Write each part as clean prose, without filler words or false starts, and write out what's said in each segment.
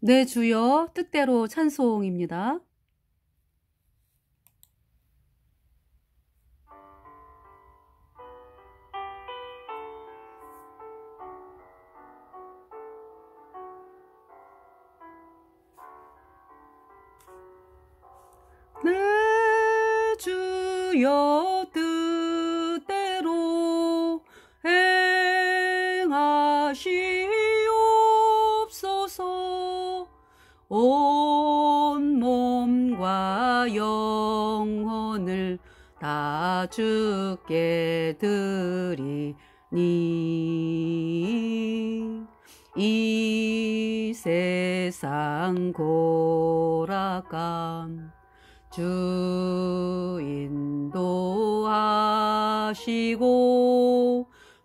내 주여 뜻대로 찬송입니다. 내 주여 뜻대로 행하시옵소서. 온 몸과 영혼을 다 주께 드리니 이 세상 고락감 주 인도하시고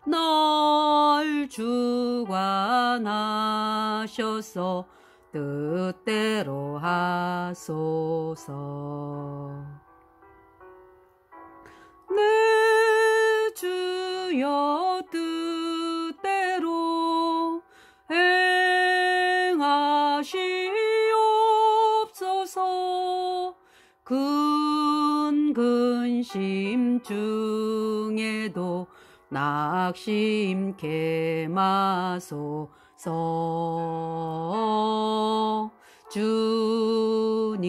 날 주관하셔서 뜻대로 하소서. 내 주여 뜻대로 행하시옵소서. 근심 중에도 낙심케 마소서. 주님도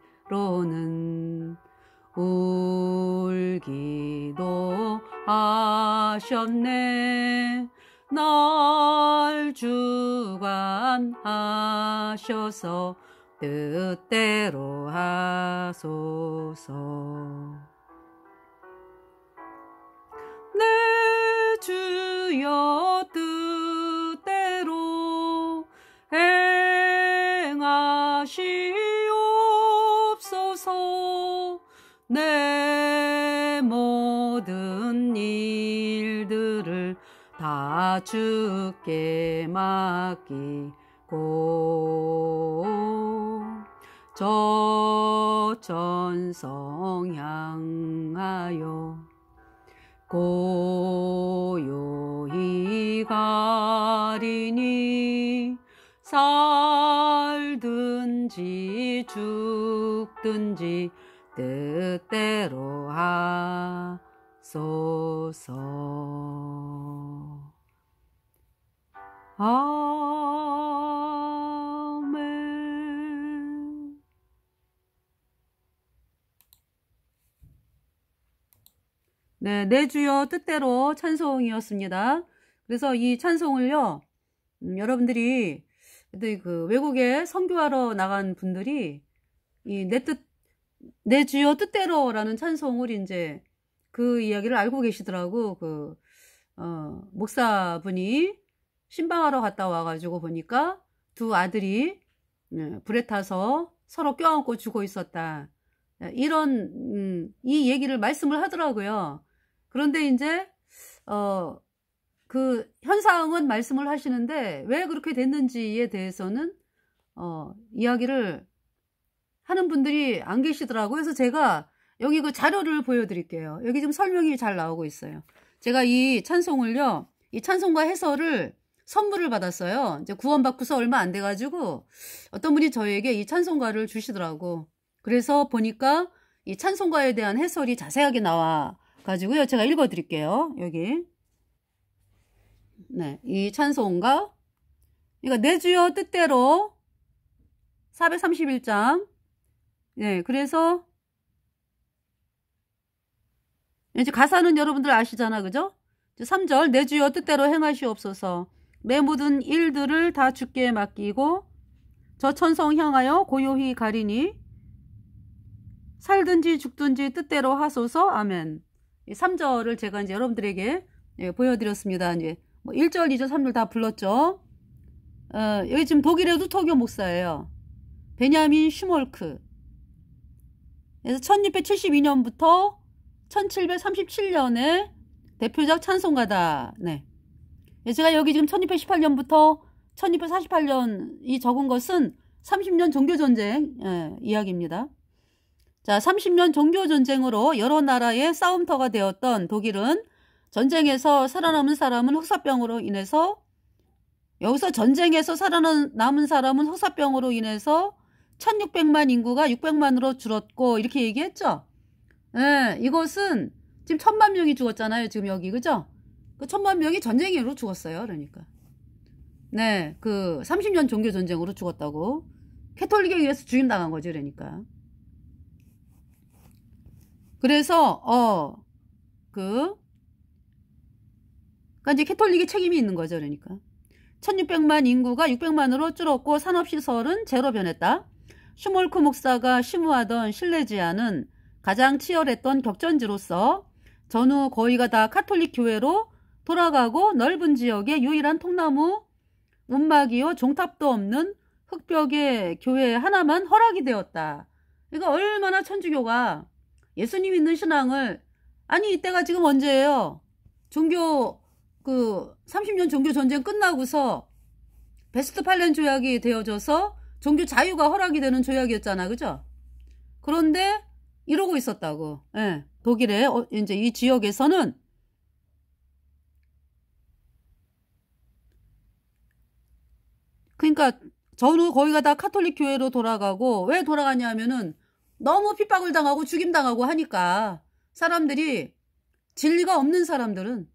때로는 울기도 하셨네. 날 주관하셔서 뜻대로 하소서. 내 주여 뜻대로 행하시옵소서. 내 모든 일들을 다 주께 맡기고 저 천성 향하여 고요히 가리니 살든지 죽든지 뜻대로 하소서. 아멘. 네, 내 주여 뜻대로 찬송이었습니다. 그래서 이 찬송을요, 여러분들이 그 외국에 선교하러 나간 분들이 이 내 주여 뜻대로라는 찬송을 이제 그 이야기를 알고 계시더라고. 목사분이 신방하러 갔다 와가지고 보니까 두 아들이 불에 타서 서로 껴안고 죽어 있었다. 이런 이 얘기를 말씀을 하더라고요. 그런데 이제 그 현상은 말씀을 하시는데 왜 그렇게 됐는지에 대해서는 이야기를 하는 분들이 안 계시더라고요. 그래서 제가 여기 그 자료를 보여드릴게요. 여기 지금 설명이 잘 나오고 있어요. 제가 이 찬송을요, 이 찬송가 해설을 선물을 받았어요. 이제 구원받고서 얼마 안 돼가지고 어떤 분이 저에게 이 찬송가를 주시더라고. 그래서 보니까 이 찬송가에 대한 해설이 자세하게 나와가지고요. 제가 읽어드릴게요. 여기. 네, 이 찬송가. 그러니까 내 주여 뜻대로 431장. 네, 그래서 이제 가사는 여러분들 아시잖아, 그죠? 3절, 내 주여 뜻대로 행하시옵소서. 내 모든 일들을 다 주께 맡기고 저 천성 향하여 고요히 가리니 살든지 죽든지 뜻대로 하소서. 아멘. 3절을 제가 이제 여러분들에게 보여드렸습니다. 이제 뭐 1절, 2절, 3절 다 불렀죠. 여기 지금 독일의 루터교 목사예요. 베냐민 슈몰크. 그래서 1672년부터 1737년에 대표작 찬송가다. 네. 제가 여기 지금 1618년부터 1648년 이 적은 것은 30년 종교전쟁 이야기입니다. 자, 30년 종교전쟁으로 여러 나라의 싸움터가 되었던 독일은 전쟁에서 살아남은 사람은 흑사병으로 인해서 여기서 전쟁에서 살아남은 사람은 흑사병으로 인해서 1600만 인구가 600만으로 줄었고 이렇게 얘기했죠. 예, 이것은 지금 1000만 명이 죽었잖아요. 지금 여기 그죠? 그 1000만 명이 전쟁으로 죽었어요. 그러니까 네, 그 30년 종교 전쟁으로 죽었다고. 캐톨릭에 의해서 죽임당한 거죠. 그러니까 그래서 그러니까 이제 캐톨릭이 책임이 있는 거죠. 그러니까 1600만 인구가 600만으로 줄었고 산업시설은 제로 변했다. 슈몰크 목사가 심우하던 실레지아는 가장 치열했던 격전지로서 전후 거의가 다 카톨릭 교회로 돌아가고 넓은 지역의 유일한 통나무 움막이요 종탑도 없는 흙벽의 교회 하나만 허락이 되었다. 그러니까 얼마나 천주교가 예수님 믿는 신앙을 아니 이때가 지금 언제예요? 종교 그 30년 종교 전쟁 끝나고서 베스트팔렌 조약이 되어져서 종교 자유가 허락이 되는 조약이었잖아. 그죠? 그런데 이러고 있었다고. 예. 독일의 이제 이 지역에서는 그러니까 전후 거기가 다 카톨릭 교회로 돌아가고 왜 돌아가냐면은 너무 핍박을 당하고 죽임당하고 하니까 사람들이 진리가 없는 사람들은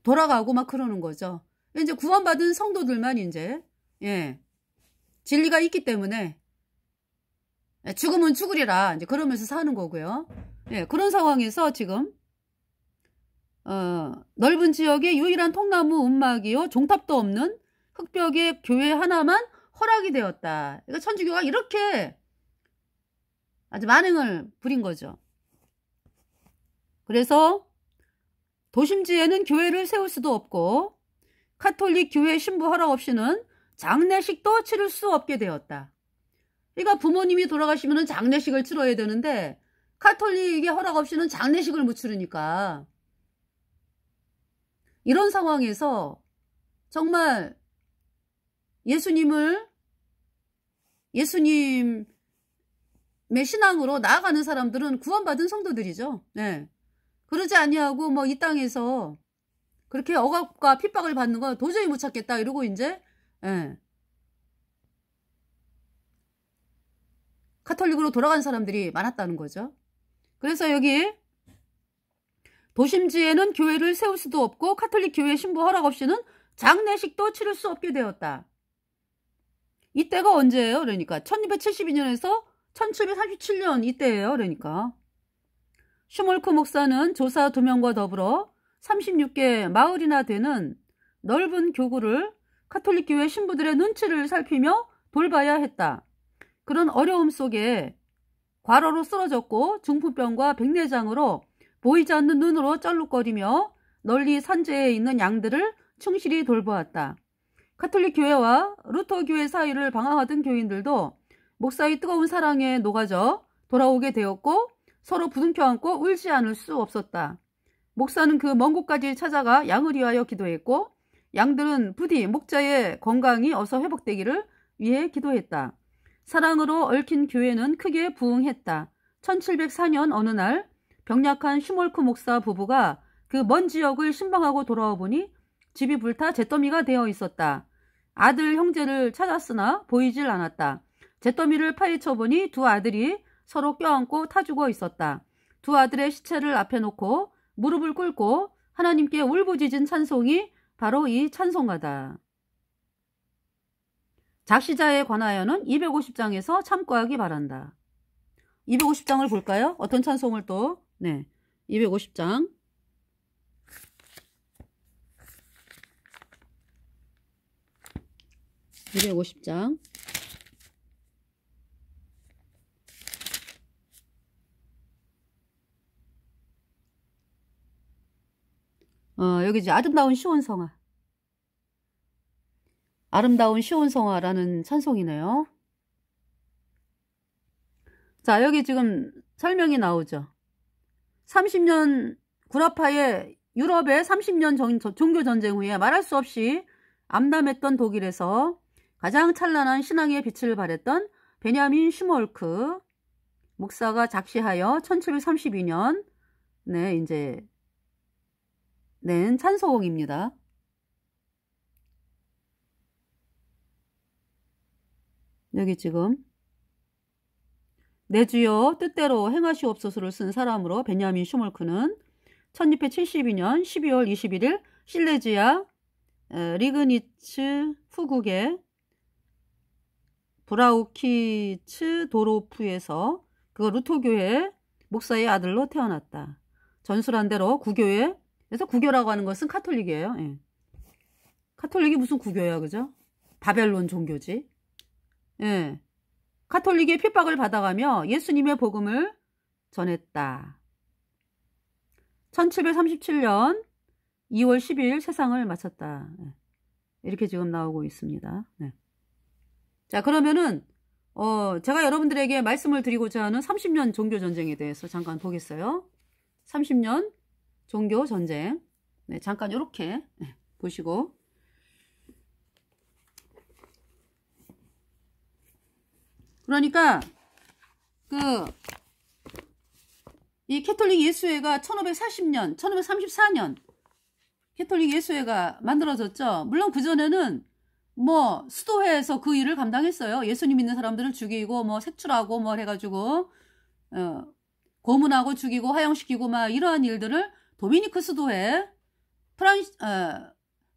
돌아가고 막 그러는 거죠. 이제 구원받은 성도들만 이제 예 진리가 있기 때문에 죽으면 죽으리라 이제 그러면서 사는 거고요. 예 그런 상황에서 지금 넓은 지역의 유일한 통나무 움막이요 종탑도 없는 흙벽의 교회 하나만 허락이 되었다. 그러니까 천주교가 이렇게 아주 만행을 부린 거죠. 그래서 도심지에는 교회를 세울 수도 없고 카톨릭 교회 신부 허락 없이는 장례식도 치를 수 없게 되었다. 그러니까 부모님이 돌아가시면 장례식을 치러야 되는데 카톨릭의 허락 없이는 장례식을 못 치르니까 이런 상황에서 정말 예수님의 신앙으로 나아가는 사람들은 구원받은 성도들이죠. 네. 그러지 아니하고 뭐 이 땅에서 그렇게 억압과 핍박을 받는 거 도저히 못 찾겠다 이러고 이제 예. 카톨릭으로 돌아간 사람들이 많았다는 거죠. 그래서 여기 도심지에는 교회를 세울 수도 없고 카톨릭 교회 신부 허락 없이는 장례식도 치를 수 없게 되었다. 이때가 언제예요? 그러니까 1272년에서 1737년 이때예요. 그러니까 슈몰크 목사는 조사 2명과 더불어 36개 마을이나 되는 넓은 교구를 카톨릭 교회 신부들의 눈치를 살피며 돌봐야 했다. 그런 어려움 속에 과로로 쓰러졌고 중풍병과 백내장으로 보이지 않는 눈으로 쩔룩거리며 널리 산재에 있는 양들을 충실히 돌보았다. 카톨릭 교회와 루터 교회 사이를 방황하던 교인들도 목사의 뜨거운 사랑에 녹아져 돌아오게 되었고 서로 부둥켜 안고 울지 않을 수 없었다. 목사는 그 먼 곳까지 찾아가 양을 위하여 기도했고 양들은 부디 목자의 건강이 어서 회복되기를 위해 기도했다. 사랑으로 얽힌 교회는 크게 부흥했다. 1704년 어느 날 병약한 슈몰크 목사 부부가 그 먼 지역을 신방하고 돌아와 보니 집이 불타 잿더미가 되어 있었다. 아들 형제를 찾았으나 보이질 않았다. 잿더미를 파헤쳐 보니 두 아들이 서로 껴안고 타주고 있었다. 두 아들의 시체를 앞에 놓고 무릎을 꿇고 하나님께 울부짖은 찬송이 바로 이 찬송가다. 작시자에 관하여는 250장에서 참고하기 바란다. 250장을 볼까요? 어떤 찬송을 또? 네, 250장. 여기 이제 아름다운 시온성화. 아름다운 시온성화라는 찬송이네요. 자, 여기 지금 설명이 나오죠. 30년 구라파의 유럽의 30년 종교전쟁 후에 말할 수 없이 암담했던 독일에서 가장 찬란한 신앙의 빛을 발했던 베냐민 슈몰크 목사가 작시하여 1732년 이제 낸 찬송입니다. 여기 지금 내 주여 뜻대로 행하시옵소서를 쓴 사람으로 베냐민 슈몰크는 1672년 12월 21일 실레지아 리그니츠 후국의 브라우키츠 도로프에서 그 루터교회 목사의 아들로 태어났다. 전술한 대로 구교회, 그래서 구교라고 하는 것은 카톨릭이에요. 예. 카톨릭이 무슨 구교야, 그죠? 바벨론 종교지. 예. 카톨릭의 핍박을 받아가며 예수님의 복음을 전했다. 1737년 2월 10일 세상을 마쳤다. 예. 이렇게 지금 나오고 있습니다. 네. 자, 그러면은 제가 여러분들에게 말씀을 드리고자 하는 30년 종교전쟁에 대해서 잠깐 보겠어요. 30년 종교전쟁. 네, 잠깐 이렇게 보시고. 그러니까 이 캐톨릭 예수회가 1540년, 1534년 캐톨릭 예수회가 만들어졌죠. 물론 그전에는 뭐 수도회에서 그 일을 감당했어요. 예수님 믿는 사람들을 죽이고 뭐 색출하고 뭐 해가지고 고문하고 죽이고 화형시키고 막 이러한 일들을 도미니크 수도회,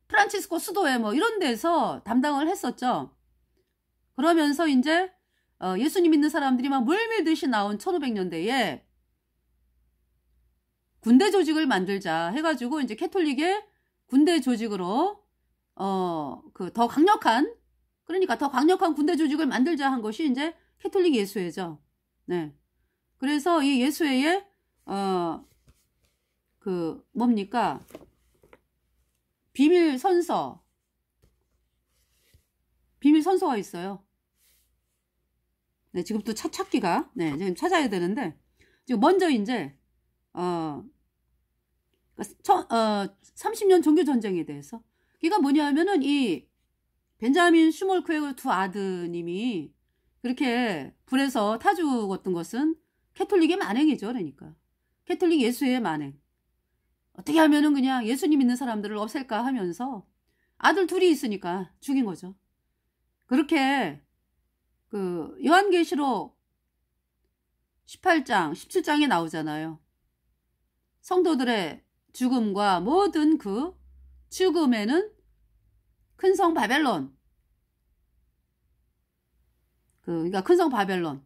프란치스코 수도회 뭐 이런 데서 담당을 했었죠. 그러면서 이제 예수님 믿는 사람들이 막 물밀듯이 나온 1500년대에 군대 조직을 만들자 해가지고 이제 캐톨릭의 군대 조직으로 더 강력한, 그러니까 더 강력한 군대 조직을 만들자 한 것이 이제 캐톨릭 예수회죠. 네. 그래서 이 예수회에 뭡니까? 비밀 선서가 있어요. 네, 지금 또 찾기가, 네, 지금 찾아야 되는데, 지금 먼저 이제 30년 종교전쟁에 대해서. 이가 뭐냐 하면은 이 벤자민 슈몰크의 두 아드님이 그렇게 불에서 타 죽었던 것은 캐톨릭의 만행이죠. 그러니까. 캐톨릭 예수의 만행. 어떻게 하면은 그냥 예수님 믿는 사람들을 없앨까 하면서 아들 둘이 있으니까 죽인 거죠. 그렇게 요한계시록 18장, 17장에 나오잖아요. 성도들의 죽음과 모든 그 죽음에는 큰 성 바벨론, 그러니까 큰 성 바벨론,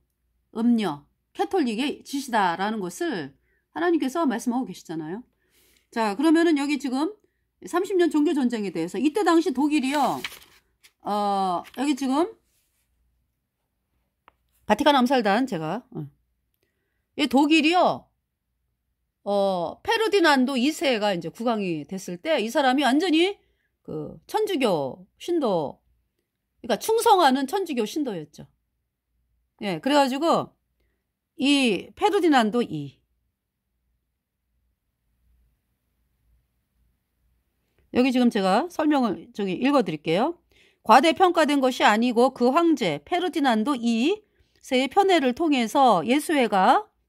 음녀, 캐톨릭의 짓이다라는 것을 하나님께서 말씀하고 계시잖아요. 자, 그러면은 여기 지금 30년 종교전쟁에 대해서 이때 당시 독일이요, 여기 지금 바티칸 암살단 제가 이 독일이요, 페르디난도 2세가 이제 국왕이 됐을 때 이 사람이 완전히 천주교 신도, 그러니까 충성하는 천주교 신도였죠. 예, 그래가지고 이 페르디난도 2, 여기 지금 제가 설명을 읽어드릴게요. 과대평가된 것이 아니고 그 황제 페르디난도 2세의 편애를 통해서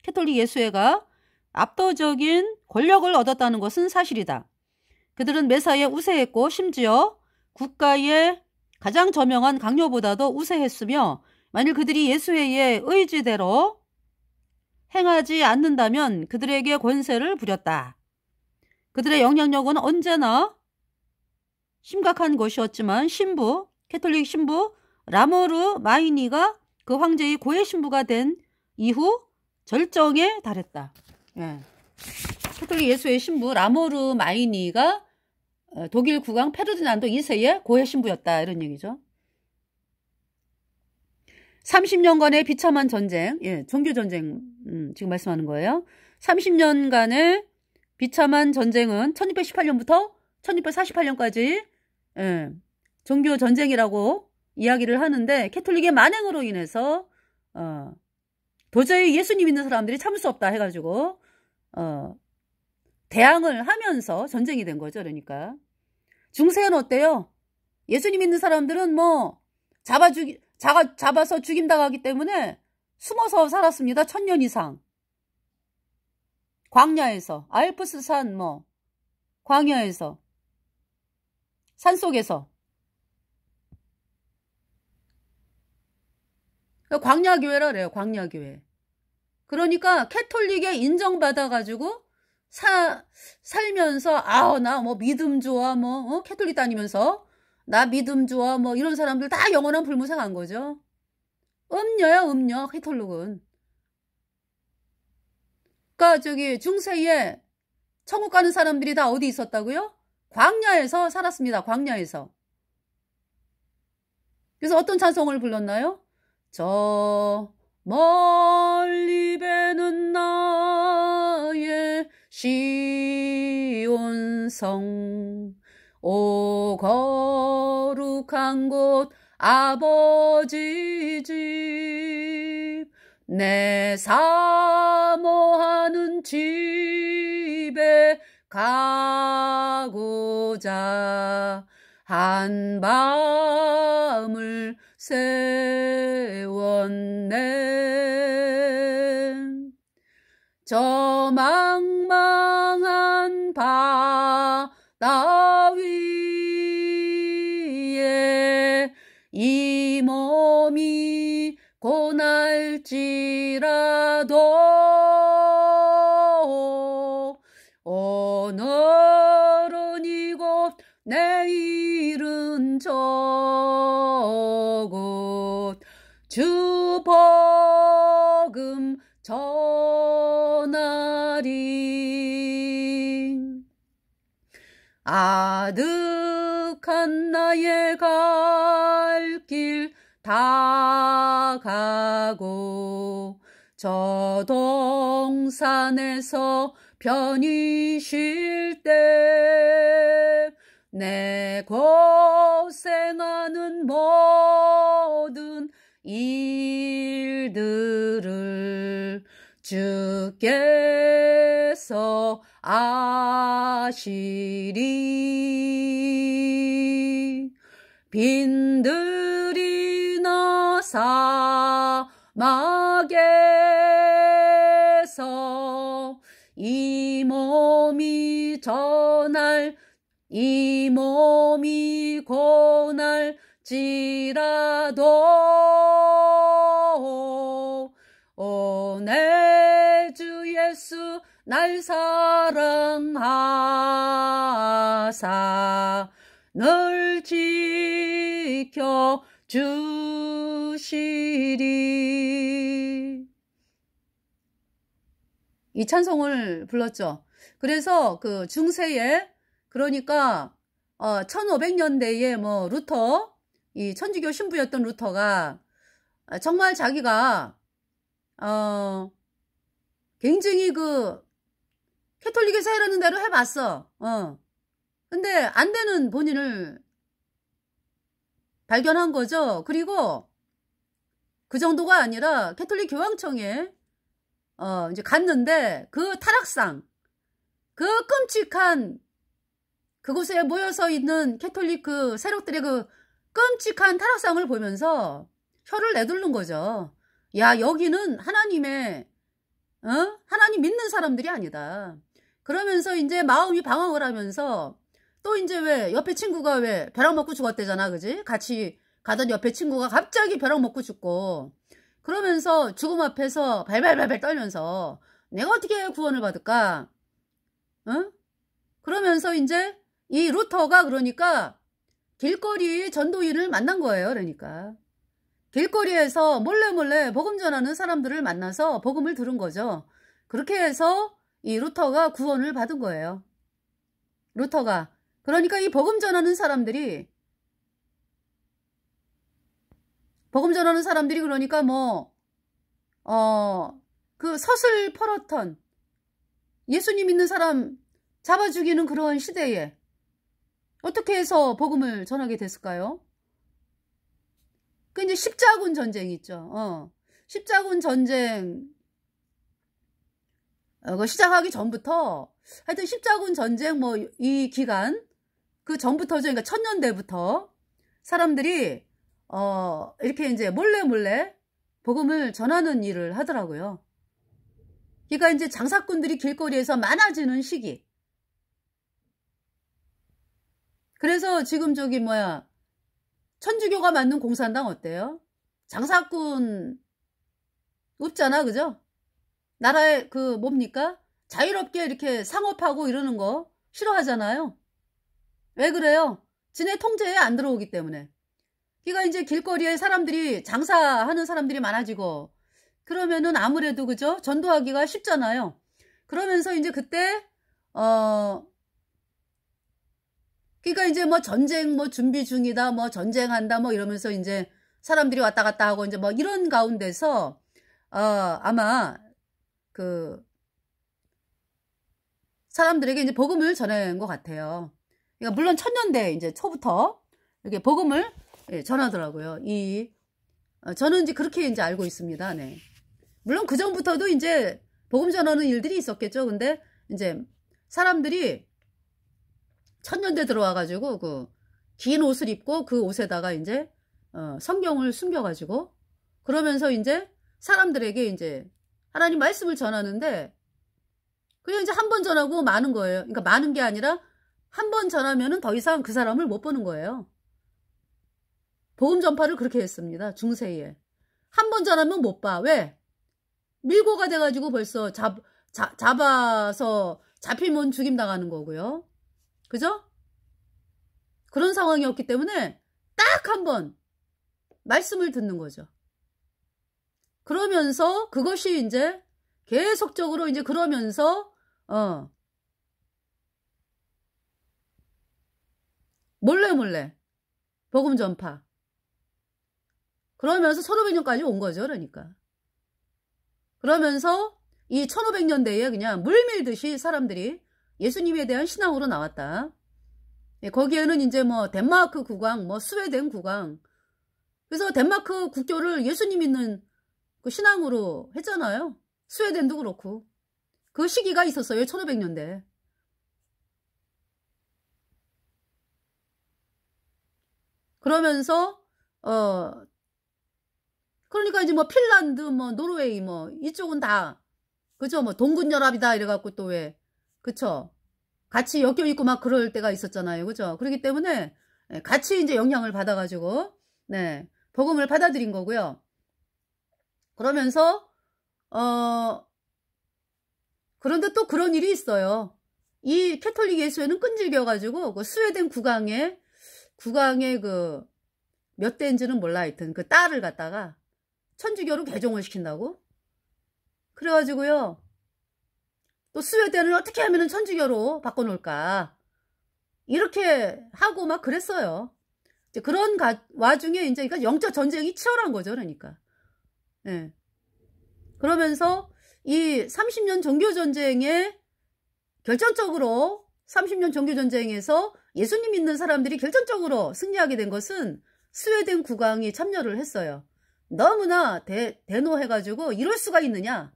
캐톨릭 예수회가 압도적인 권력을 얻었다는 것은 사실이다. 그들은 매사에 우세했고 심지어 국가의 가장 저명한 강요보다도 우세했으며 만일 그들이 예수회의 의지대로 행하지 않는다면 그들에게 권세를 부렸다. 그들의 영향력은 언제나 심각한 것이었지만 캐톨릭 신부 라모르 마이니가 그 황제의 고해 신부가 된 이후 절정에 달했다. 예. 캐톨릭 예수의 신부 라모르 마이니가 독일 국왕 페르디난도 2세의 고해 신부였다, 이런 얘기죠. 30년간의 비참한 전쟁, 예, 종교전쟁 지금 말씀하는 거예요. 30년간의 비참한 전쟁은 1618년부터 1648년까지 예, 종교전쟁이라고 이야기를 하는데 캐톨릭의 만행으로 인해서 도저히 예수님 믿는 사람들이 참을 수 없다 해가지고 대항을 하면서 전쟁이 된 거죠. 그러니까 중세는 어때요? 예수님 믿는 사람들은 뭐 잡아서 죽임당하기 때문에 숨어서 살았습니다. 1000년 이상. 광야에서, 알프스산 광야에서, 산속에서. 광야교회라 그래요. 광야교회. 그러니까 캐톨릭에 인정받아가지고 살면서 나 뭐 믿음 좋아 뭐 캐톨릭 다니면서 나 믿음 좋아 뭐 이런 사람들 다 영원한 불무생한 거죠. 음녀야 음녀 캐톨릭은. 그러니까 저기 중세에 천국 가는 사람들이 다 어디 있었다고요? 광야에서 살았습니다. 광야에서. 그래서 어떤 찬송을 불렀나요? 저 멀리 배는 나의 시온성 오 거룩한 곳 아버지 집 내 사모하는 집에 가고자 한 밤을 세웠네. 저 망망한 바다 위에 이 몸이 고날지라도 오늘은 이곳 내일은 저곳 주 복음 전하리. 아득한 나의 갈 길 다 가고 저 동산에서 편히 쉴 때 내 고생하는 모든 일들을 주께서 아시리. 빈들이나 사막에서 이 몸이 고날지라도 오 내 주 예수 날 사랑하사 늘 지켜 주시리. 이 찬송을 불렀죠. 그래서 그 중세에 그러니까 1500년대에 뭐 루터 이 천주교 신부였던 루터가 정말 자기가 굉장히 그 캐톨릭에서 해라는 대로 해봤어. 근데 안 되는 본인을 발견한 거죠. 그리고 그 정도가 아니라 캐톨릭 교황청에 이제 갔는데 그 타락상, 그 끔찍한 그곳에 모여서 있는 캐톨릭 그 세력들의 그 끔찍한 타락상을 보면서 혀를 내두른 거죠. 야, 여기는 하나님 믿는 사람들이 아니다. 그러면서 이제 마음이 방황을 하면서 또 이제 왜 옆에 친구가 왜 벼락 먹고 죽었대잖아. 그지? 같이 가던 옆에 친구가 갑자기 벼락 먹고 죽고 그러면서 죽음 앞에서 발발발발 떨면서 내가 어떻게 구원을 받을까? 그러면서 이제 이 루터가 그러니까 길거리 전도인을 만난 거예요. 그러니까 길거리에서 몰래 복음 전하는 사람들을 만나서 복음을 들은 거죠. 그렇게 해서 이 루터가 구원을 받은 거예요. 루터가. 그러니까 이 복음 전하는 사람들이 그러니까 그 서슬 퍼렇던 예수님 믿는 사람 잡아 죽이는 그러한 시대에 어떻게 해서 복음을 전하게 됐을까요? 그 이제 십자군 전쟁 있죠. 십자군 전쟁 시작하기 전부터 하여튼 십자군 전쟁 이 기간 그 전부터죠. 그러니까 천년대부터 사람들이 이렇게 이제 몰래 복음을 전하는 일을 하더라고요. 그러니까 이제 장사꾼들이 길거리에서 많아지는 시기. 그래서 지금 저기 천주교가 만든 공산당 어때요? 장사꾼 없잖아, 그죠? 나라에 그 뭡니까? 자유롭게 이렇게 상업하고 이러는 거 싫어하잖아요. 왜 그래요? 지네 통제에 안 들어오기 때문에. 그러니까 이제 길거리에 사람들이 장사하는 사람들이 많아지고 그러면은 아무래도 그죠? 전도하기가 쉽잖아요. 그러면서 이제 그때 그러니까 이제 뭐 전쟁 뭐 준비 중이다, 뭐 전쟁한다, 뭐 이러면서 이제 사람들이 왔다 갔다 하고 이제 뭐 이런 가운데서 아마 그 사람들에게 이제 복음을 전한 것 같아요. 그러니까 물론 천년대 이제 초부터 이렇게 복음을 전하더라고요. 저는 이제 그렇게 이제 알고 있습니다. 네. 물론 그 전부터도 이제 복음 전하는 일들이 있었겠죠. 근데 이제 사람들이 천년대 들어와가지고 그 긴 옷을 입고 그 옷에다가 이제 성경을 숨겨가지고 그러면서 이제 사람들에게 이제 하나님 말씀을 전하는데 그냥 이제 한 번 전하고 마는 거예요. 그러니까 많은 게 아니라 한 번 전하면은 더 이상 그 사람을 못 보는 거예요. 복음 전파를 그렇게 했습니다. 중세에. 한 번 전하면 못 봐. 왜? 밀고가 돼가지고 벌써 잡아서 잡히면 죽임당하는 거고요. 그죠? 그런 상황이었기 때문에 딱 한 번 말씀을 듣는 거죠. 그러면서 그것이 이제 계속적으로 이제 그러면서 몰래 복음 전파. 그러면서 1500년까지 온 거죠. 그러니까. 그러면서 이 1500년대에 그냥 물밀듯이 사람들이 예수님에 대한 신앙으로 나왔다. 거기에는 이제 뭐 덴마크 국왕, 뭐 스웨덴 국왕. 그래서 덴마크 국교를 예수님 믿는 그 신앙으로 했잖아요. 스웨덴도 그렇고. 그 시기가 있었어요. 1500년대. 그러면서 그러니까 이제 뭐 핀란드, 뭐 노르웨이, 뭐 이쪽은 다 그죠? 뭐 동군연합이다 이래갖고 또 왜 그쵸? 같이 엮여 있고 막 그럴 때가 있었잖아요, 그죠? 그렇기 때문에 같이 이제 영향을 받아가지고 네 복음을 받아들인 거고요. 그러면서 그런데 또 그런 일이 있어요. 이 캐톨릭 예수회는 끈질겨가지고 그 스웨덴 국왕의 그 몇 대인지는 몰라 하여튼 그 딸을 갖다가 천주교로 개종을 시킨다고? 그래가지고요. 또 스웨덴을 어떻게 하면 천주교로 바꿔놓을까? 이렇게 하고 막 그랬어요. 이제 그런 와중에 이제 그러니까 영적 전쟁이 치열한 거죠. 그러니까. 예. 그러면서 이 30년 종교전쟁에 결정적으로 30년 종교전쟁에서 예수님 믿는 사람들이 결정적으로 승리하게 된 것은 스웨덴 국왕이 참여를 했어요. 너무나 대노해가지고 이럴 수가 있느냐.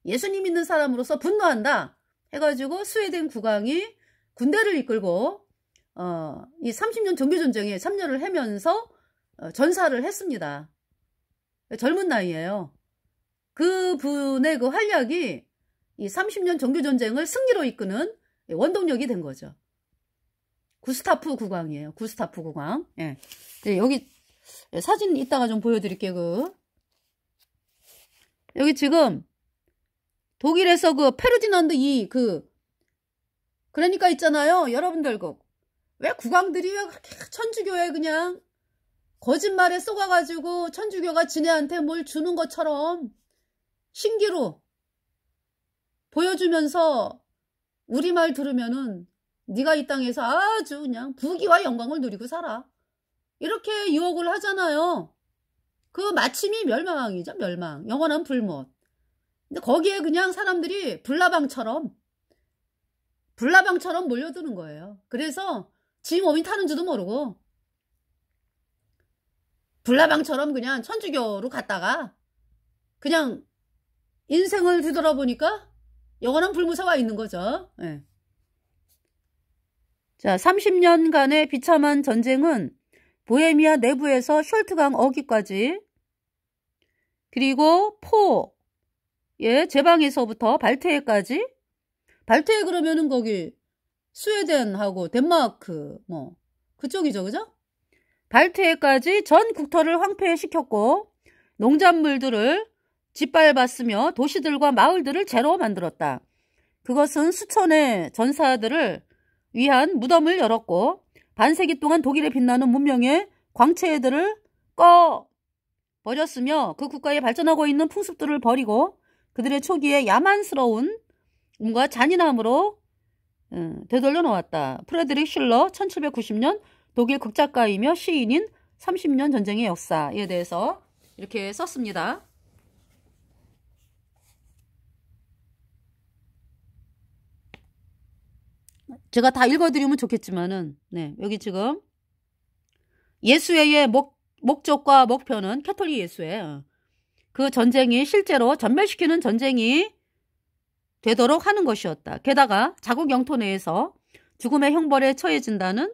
예수님 믿는 사람으로서 분노한다. 해가지고 스웨덴 국왕이 군대를 이끌고 이 30년 종교전쟁에 참여를 하면서 전사를 했습니다. 젊은 나이에요. 그 분의 그 활약이 이 30년 종교전쟁을 승리로 이끄는 원동력이 된 거죠. 구스타프 국왕이에요. 구스타프 국왕. 예. 네, 여기 사진 이따가 좀 보여드릴게요. 여기 지금 독일에서 그 페르디난드 그러니까 있잖아요. 여러분들 왜 국왕들이 왜 그렇게 천주교에 그냥 거짓말에 쏘가가지고 천주교가 지네한테 뭘 주는 것처럼 신기루 보여주면서 우리말 들으면은 네가 이 땅에서 아주 그냥 부귀와 영광을 누리고 살아. 이렇게 유혹을 하잖아요. 그 마침이 멸망이죠. 멸망. 영원한 불못. 근데 거기에 그냥 사람들이 불나방처럼 몰려드는 거예요. 그래서 지 몸이 타는 줄도 모르고 불나방처럼 그냥 천주교로 갔다가 그냥 인생을 뒤돌아보니까 영원한 불무사가 있는 거죠. 네. 자, 30년간의 비참한 전쟁은 보헤미아 내부에서 숄트강 어귀까지 그리고 제방에서부터 발트해까지 발트해 그러면은 거기 스웨덴하고 덴마크 뭐 그쪽이죠. 그죠? 발트해까지 전 국토를 황폐시켰고 농작물들을 짓밟았으며 도시들과 마을들을 죄로 만들었다. 그것은 수천의 전사들을 위한 무덤을 열었고 반세기 동안 독일에 빛나는 문명의 광채들을 꺼 버렸으며 그 국가에 발전하고 있는 풍습들을 버리고 그들의 초기에 야만스러운 뭔가 잔인함으로 되돌려 놓았다. 프레드릭 슐러 1790년 독일 극작가이며 시인인 30년 전쟁의 역사에 대해서 이렇게 썼습니다. 제가 다 읽어드리면 좋겠지만은, 네, 여기 지금 예수회의 목적과 목표는 캐톨릭 예수회, 그 전쟁이 실제로 전멸시키는 전쟁이 되도록 하는 것이었다. 게다가 자국 영토 내에서 죽음의 형벌에 처해진다는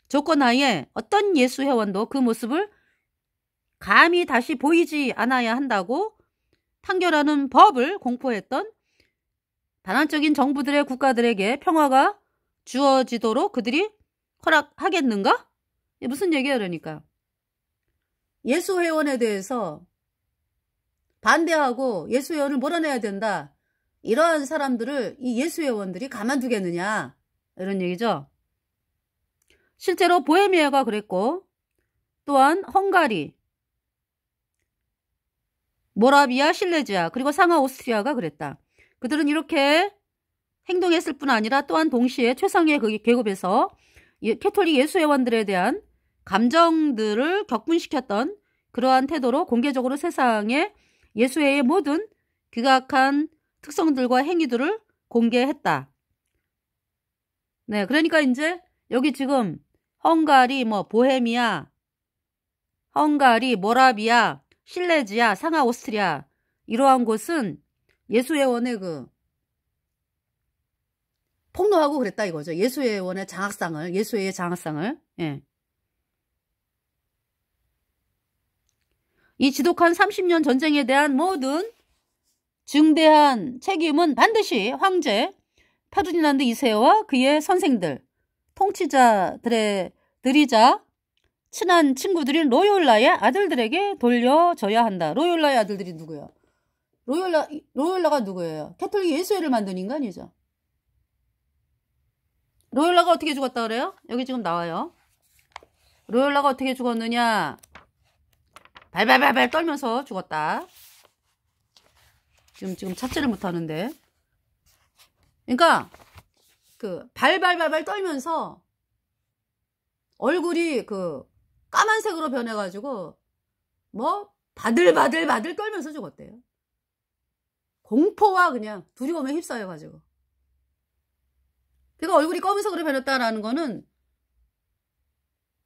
조건 하에 어떤 예수 회원도 그 모습을 감히 다시 보이지 않아야 한다고 판결하는 법을 공포했던 반환적인 정부들의 국가들에게 평화가 주어지도록 그들이 허락하겠는가? 무슨 얘기야 그러니까. 예수 회원에 대해서 반대하고 예수 회원을 몰아내야 된다. 이러한 사람들을 이 예수 회원들이 가만두겠느냐 이런 얘기죠. 실제로 보헤미아가 그랬고 또한 헝가리, 모라비아, 실레지아 그리고 상하 오스트리아가 그랬다. 그들은 이렇게 행동했을 뿐 아니라 또한 동시에 최상의 계급에서 캐톨릭 예수 회원들에 대한 감정들을 격분시켰던 그러한 태도로 공개적으로 세상에 예수회의 모든 극악한 특성들과 행위들을 공개했다. 네, 그러니까 이제 여기 지금 헝가리, 보헤미아, 헝가리, 모라비아, 실레지아, 상하 오스트리아 이러한 곳은 예수회원의 폭로하고 그랬다 이거죠. 예수회원의 장학상을, 예수회의 장학상을. 예. 이 지독한 30년 전쟁에 대한 모든 중대한 책임은 반드시 황제 페르디난드 2세와 그의 선생들, 통치자들이자 친한 친구들인 로요라의 아들들에게 돌려줘야 한다. 로요라의 아들들이 누구예요? 로요라가 누구예요? 캐톨릭 예수회를 만든 인간이죠. 로요라가 어떻게 죽었다 그래요? 여기 지금 나와요. 로요라가 어떻게 죽었느냐? 발발발발 떨면서 죽었다. 지금 찾지를 못하는데. 그러니까 발발발발 떨면서 얼굴이 까만색으로 변해가지고 바들바들 떨면서 죽었대요. 공포와 그냥 두려움에 휩싸여가지고. 그러니까 얼굴이 검은색으로 변했다라는 거는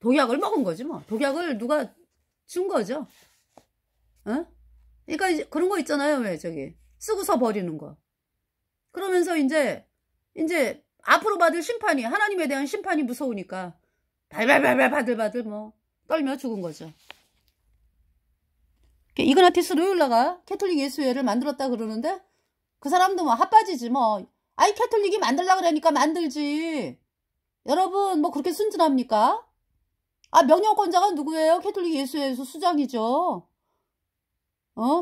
독약을 먹은 거지 뭐. 독약을 누가 준 거죠. 어? 그러니까 이제 그런 거 있잖아요. 왜 저기 쓰고서 버리는 거. 그러면서 이제 앞으로 받을 심판이, 하나님에 대한 심판이 무서우니까 발발발발 바들바들 떨며 죽은 거죠. 이그나티스 로율라가 캐톨릭 예수회를 만들었다 그러는데 그 사람도 핫바지지 뭐. 아이 캐톨릭이 만들려고 그러니까 만들지. 여러분 그렇게 순진합니까? 명령권자가 누구예요? 캐톨릭 예수회에서 수장이죠.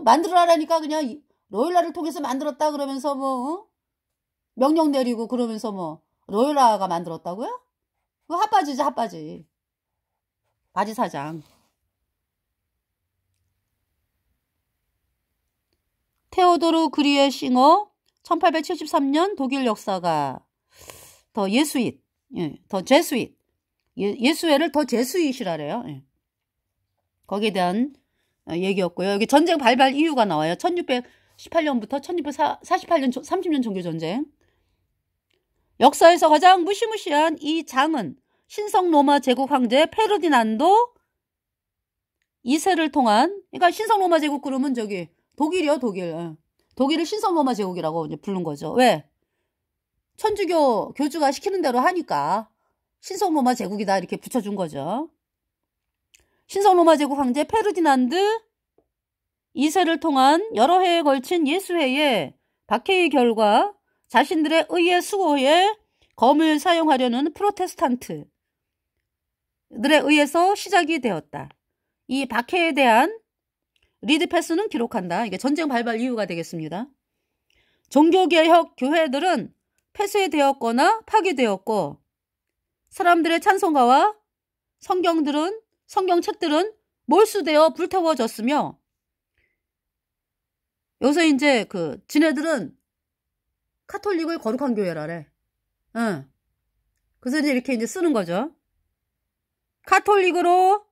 만들어라니까 그냥 로율라를 통해서 만들었다 그러면서 명령 내리고 그러면서 로율라가 만들었다고요? 그거 핫바지지 핫바지. 바지 사장. 테오도르 그리에싱어 1873년 독일 역사가 더 예수잇, 더 제수잇, 예수회를 더 제수잇이라래요. 거기에 대한 얘기였고요. 여기 전쟁 발발 이유가 나와요. 1618년부터 1648년 30년 종교전쟁. 역사에서 가장 무시무시한 이 장은 신성 로마 제국 황제 페르디난도 2세를 통한, 그러니까 신성 로마 제국 그러면 저기 독일이요, 독일. 독일을 신성 로마 제국이라고 이제 부른 거죠. 왜? 천주교 교주가 시키는 대로 하니까 신성 로마 제국이다 이렇게 붙여준 거죠. 신성 로마 제국 황제 페르디난드 2세를 통한 여러 해에 걸친 예수회의 박해의 결과 자신들의 의의 수호에 검을 사용하려는 프로테스탄트들에 의해서 시작이 되었다. 이 박해에 대한 리드 패스는 기록한다. 이게 전쟁 발발 이유가 되겠습니다. 종교개혁 교회들은 폐쇄되었거나 파괴되었고 사람들의 찬송가와 성경책들은 몰수되어 불태워졌으며 여기서 이제 지네들은 카톨릭을 거룩한 교회라래. 응. 그래서 이제 이렇게 이제 쓰는 거죠. 카톨릭으로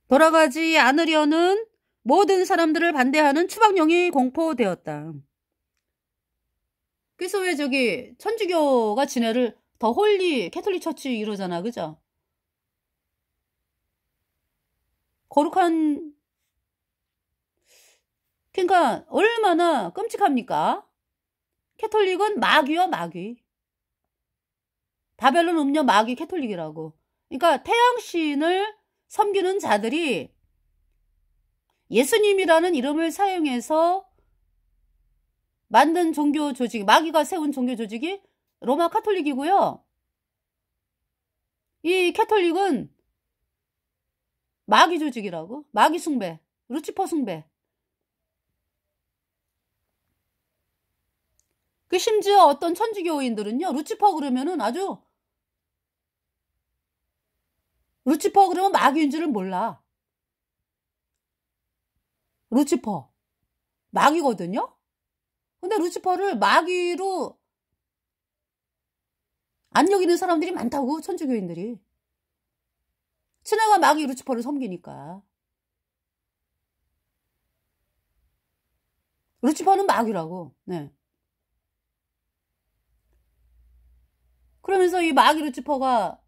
돌아가지 않으려는 모든 사람들을 반대하는 추방령이 공포되었다. 그래서 왜 천주교가 지네를 더 홀리 캐톨릭 처치 이러잖아. 그죠? 거룩한, 그러니까 얼마나 끔찍합니까? 캐톨릭은 마귀요, 마귀. 바벨론 음녀 마귀 캐톨릭이라고. 그러니까 태양신을 섬기는 자들이 예수님이라는 이름을 사용해서 만든 종교 조직, 마귀가 세운 종교 조직이 로마 카톨릭이고요. 이 캐톨릭은 마귀 조직이라고. 마귀 숭배, 루치퍼 숭배. 심지어 어떤 천주교인들은요, 루치퍼 그러면은 루치퍼 그러면 마귀인 줄은 몰라. 루치퍼. 마귀거든요? 근데 루치퍼를 마귀로 안 여기는 사람들이 많다고, 천주교인들이. 친애가 마귀 루치퍼를 섬기니까. 루치퍼는 마귀라고. 네. 그러면서 이 마귀 루치퍼가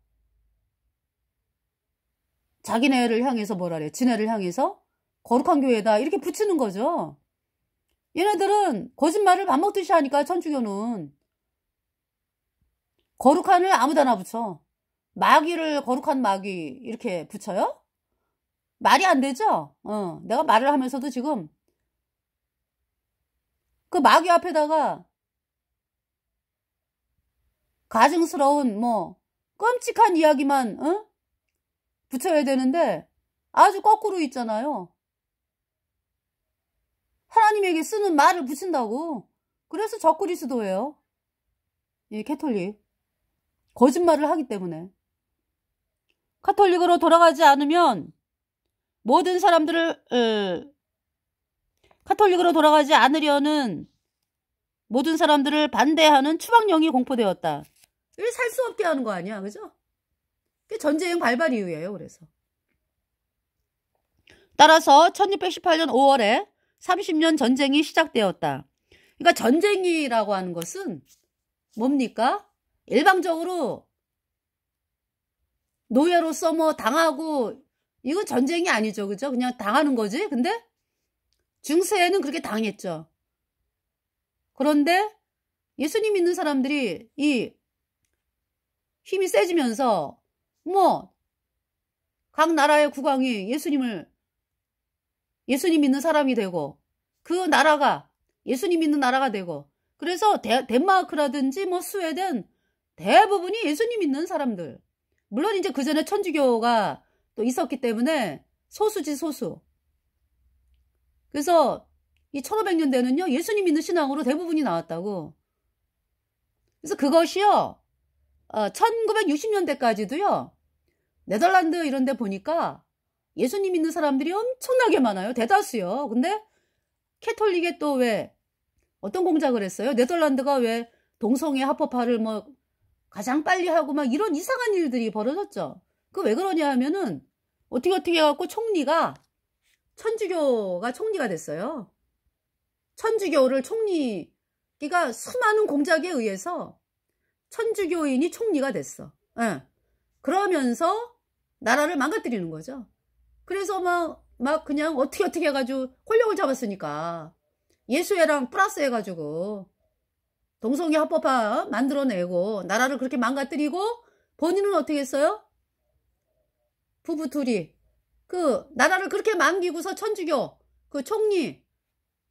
자기네를 향해서 뭐라래? 지네를 향해서 거룩한 교회다. 이렇게 붙이는 거죠. 얘네들은 거짓말을 밥 먹듯이 하니까, 천주교는. 거룩한을 아무데나 붙여. 마귀를 거룩한 마귀 이렇게 붙여요? 말이 안 되죠? 내가 말을 하면서도 지금 그 마귀 앞에다가 가증스러운 끔찍한 이야기만 붙여야 되는데 아주 거꾸로 있잖아요. 하나님에게 쓰는 말을 붙인다고. 그래서 적그리스도예요. 이 캐톨릭. 거짓말을 하기 때문에. 카톨릭으로 돌아가지 않으면 모든 사람들을 카톨릭으로 돌아가지 않으려는 모든 사람들을 반대하는 추방령이 공포되었다. 이게 살 수 없게 하는 거 아니야, 그죠? 그게 전쟁 발발 이유예요. 그래서 따라서 1618년 5월에 30년 전쟁이 시작되었다. 그러니까 전쟁이라고 하는 것은 뭡니까? 일방적으로 노예로서 당하고, 이건 전쟁이 아니죠. 그죠? 그냥 당하는 거지. 근데 중세에는 그렇게 당했죠. 그런데 예수님 믿는 사람들이 이 힘이 세지면서 각 나라의 국왕이 예수님 믿는 사람이 되고, 그 나라가 예수님 믿는 나라가 되고, 그래서 덴마크라든지 스웨덴 대부분이 예수님 믿는 사람들. 물론 이제 그 전에 천주교가 또 있었기 때문에 소수지, 소수. 그래서 이 1500년대는요, 예수님 믿는 신앙으로 대부분이 나왔다고. 그래서 그것이요, 1960년대까지도요, 네덜란드 이런 데 보니까 예수님 믿는 사람들이 엄청나게 많아요. 대다수요. 근데 캐톨릭에 또 왜 어떤 공작을 했어요? 네덜란드가 왜 동성애 합법화를 가장 빨리 하고 이런 이상한 일들이 벌어졌죠. 그 왜 그러냐 하면은 어떻게 해갖고 천주교가 총리가 됐어요. 천주교를 그러니까 수많은 공작에 의해서 천주교인이 총리가 됐어. 예. 그러면서 나라를 망가뜨리는 거죠. 그래서 막 그냥 어떻게 해가지고 권력을 잡았으니까 예수회랑 플러스 해가지고 동성애 합법화 만들어내고 나라를 그렇게 망가뜨리고, 본인은 어떻게 했어요? 부부 둘이 나라를 그렇게 망기고서 천주교 총리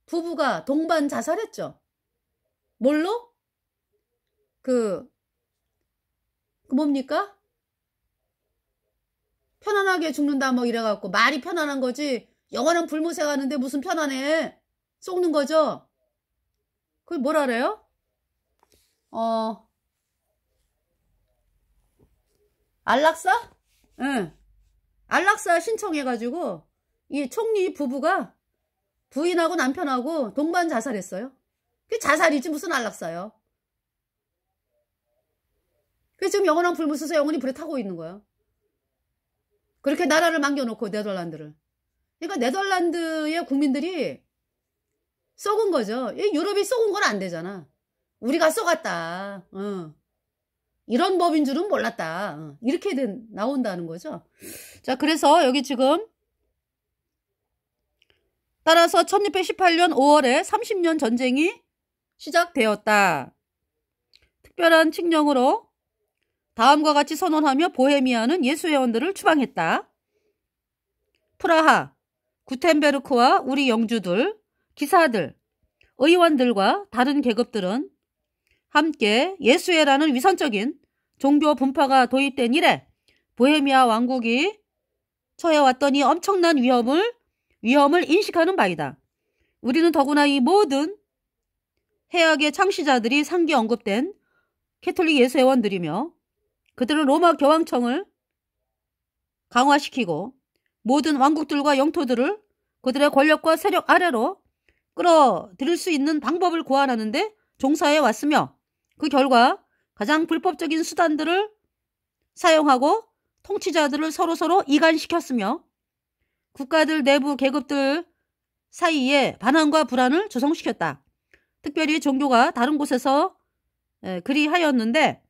부부가 동반 자살했죠. 뭘로? 뭡니까? 편안하게 죽는다 뭐 이래갖고 말이 편안한 거지 영원한 불못에 가는데 무슨 편안해. 속는 거죠. 그걸 뭐라 그래요? 안락사? 응. 안락사 신청해가지고 이 총리 부부가 부인하고 남편하고 동반 자살했어요. 그게 자살이지 무슨 안락사요. 그래서 지금 영원한 불못에서 영원히 불에 타고 있는 거야. 그렇게 나라를 맡겨놓고 네덜란드를. 그러니까 네덜란드의 국민들이 썩은 거죠. 유럽이 썩은 건 안 되잖아. 우리가 썩었다. 이런 법인 줄은 몰랐다. 이렇게 나온다는 거죠. 자, 그래서 여기 지금 따라서 1618년 5월에 30년 전쟁이 시작되었다. 특별한 칙령으로 다음과 같이 선언하며 보헤미아는 예수회원들을 추방했다. 프라하, 구텐베르크와 우리 영주들, 기사들, 의원들과 다른 계급들은 함께 예수회라는 위선적인 종교 분파가 도입된 이래 보헤미아 왕국이 처해왔던 이 엄청난 위험을 인식하는 바이다. 우리는 더구나 이 모든 해악의 창시자들이 상기 언급된 캐톨릭 예수회원들이며 그들은 로마 교황청을 강화시키고 모든 왕국들과 영토들을 그들의 권력과 세력 아래로 끌어들일 수 있는 방법을 고안하는데 종사해 왔으며 그 결과 가장 불법적인 수단들을 사용하고 통치자들을 서로서로 이간시켰으며 국가들 내부 계급들 사이에 반항과 불안을 조성시켰다. 특별히 종교가 다른 곳에서 그리하였는데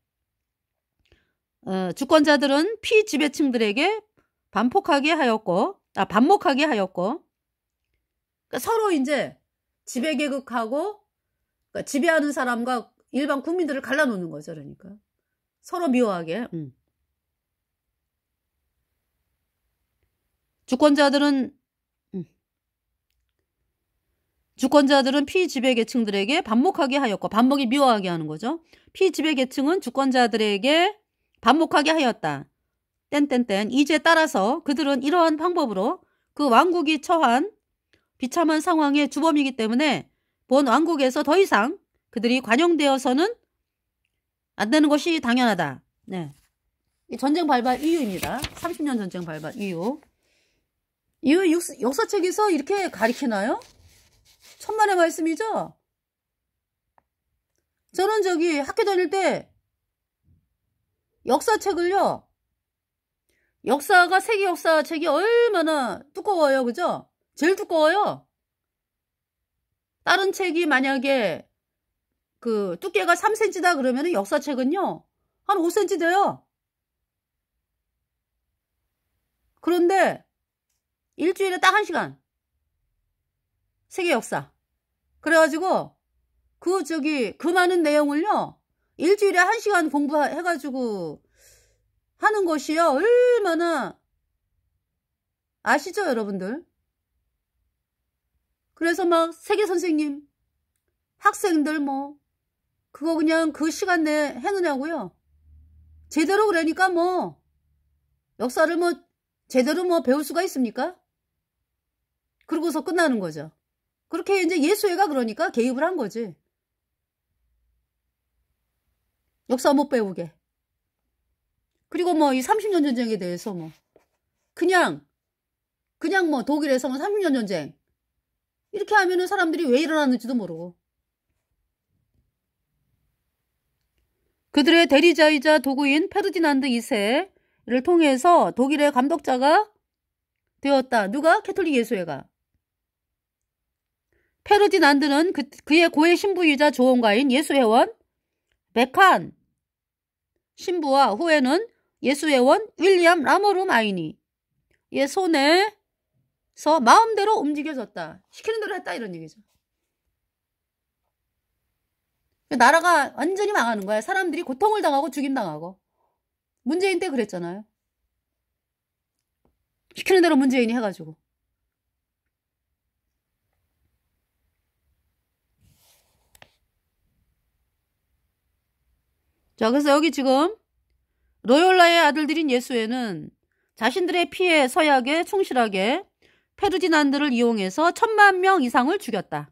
주권자들은 피지배층들에게 반목하게 하였고 그러니까 서로 이제 지배계급하고 그러니까 지배하는 사람과 일반 국민들을 갈라놓는 거죠. 그러니까 서로 미워하게. 주권자들은 피지배계층들에게 반목하게 하였고 반목이 미워하게 하는 거죠. 피지배계층은 주권자들에게 반목하게 하였다. 땡땡땡. 이제 따라서 그들은 이러한 방법으로 그 왕국이 처한 비참한 상황의 주범이기 때문에 본 왕국에서 더 이상 그들이 관용되어서는 안 되는 것이 당연하다. 네. 이 전쟁 발발 이유입니다. 30년 전쟁 발발 이유. 이거 역사책에서 이렇게 가리키나요? 천만의 말씀이죠? 저는 저기 학교 다닐 때 역사책을요. 역사가 세계 역사책이 얼마나 두꺼워요. 그죠? 제일 두꺼워요. 다른 책이 만약에 그 두께가 3cm다 그러면 역사책은요. 한 5cm 돼요. 그런데 일주일에 딱 1시간. 세계 역사. 그래가지고 그 많은 내용을요. 일주일에 1시간 공부해가지고 하는 것이요. 얼마나 아시죠, 여러분들? 그래서 막 세계 선생님, 학생들 뭐 그거 그냥 그 시간 내에 해느냐고요. 제대로 그러니까 뭐 역사를 뭐 제대로 뭐 배울 수가 있습니까? 그러고서 끝나는 거죠. 그렇게 이제 예수회가 그러니까 개입을 한 거지. 역사 못 배우게. 그리고 뭐 이 30년 전쟁에 대해서 뭐 그냥 뭐 독일에서 뭐 30년 전쟁 이렇게 하면은 사람들이 왜 일어났는지도 모르고. 그들의 대리자이자 도구인 페르디난드 2세를 통해서 독일의 감독자가 되었다. 누가? 캐톨릭 예수회가. 페르디난드는 그의 고해 신부이자 조언가인 예수회원 베칸 신부와 후에는 예수회원 윌리엄 라모르 마이니의 손에서 마음대로 움직여졌다. 시키는 대로 했다 이런 얘기죠. 나라가 완전히 망하는 거야. 사람들이 고통을 당하고 죽임당하고. 문재인 때 그랬잖아요. 시키는 대로 문재인이 해가지고. 자, 그래서 여기 지금 로욜라의 아들들인 예수회는 자신들의 피해 서약에 충실하게 페르디난드를 이용해서 1000만 명 이상을 죽였다.